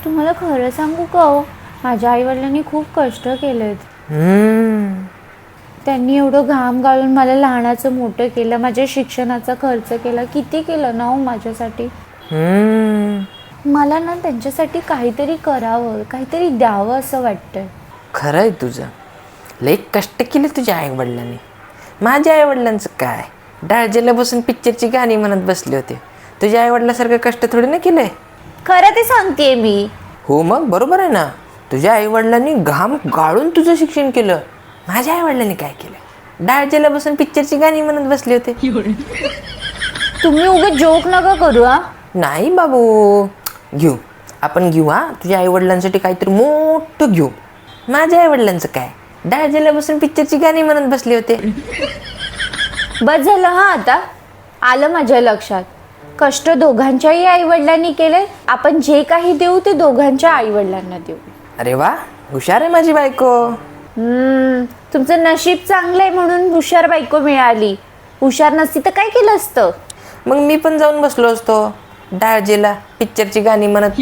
तुम्हाला खरं सांगू का हो, माझ्या आईवडिलांनी खूप कष्ट केलेत. त्यांनी एवढं घाम गाळून मला लहानाचं मोठं केलं, माझ्या शिक्षणाचा खर्च केला, किती केलं ना हो माझ्यासाठी. मला ना त्यांच्यासाठी काहीतरी करावं, काहीतरी द्यावं असं वाटतंय. खरं आहे तुझं. लई कष्ट केले तुझ्या आईवडिलांनी. माझ्या आईवडिलांचं काय, डाळजेला बसून पिक्चरची गाणी म्हणत बसले होते. तुझ्या आईवडिलासारखं कष्ट थोडी ना केलंय. खरं ते सांगतेय मी. हो मग बरोबर आहे ना. तुझ्या आईवडिलांनी घाम गाळून तुझं शिक्षण केलं. माझ्या आईवडिलांनी काय केलं, डाळजेला बसून पिक्चरची गाणी म्हणत बसले होते. तुम्ही उगाच जोक नका करू हा. नाही बाबू, आपण घेऊ हा. तुझ्या आईवडिलांसाठी काहीतरी मोठं घेऊ. माझ्या आईवडिलांचं काय, डाळजेला बसून पिक्चरची गाणी म्हणत बसले होते. बस झालं हा. आता आलं माझ्या लक्षात. कष्ट दोघांच्याही आईवडिलांनी केले. आपण जे काही देऊ ते दोघांच्या आईवडिलांना देऊ. अरे वा, हुशार आहे माझी बायको. तुमचं नशीब चांगलं आहे म्हणून हुशार बायको मिळाली. हुशार नसती तर काय केलं असतं. मग मी पण जाऊन बसलो असतो डाळजेला पिक्चरची गाणी म्हणत.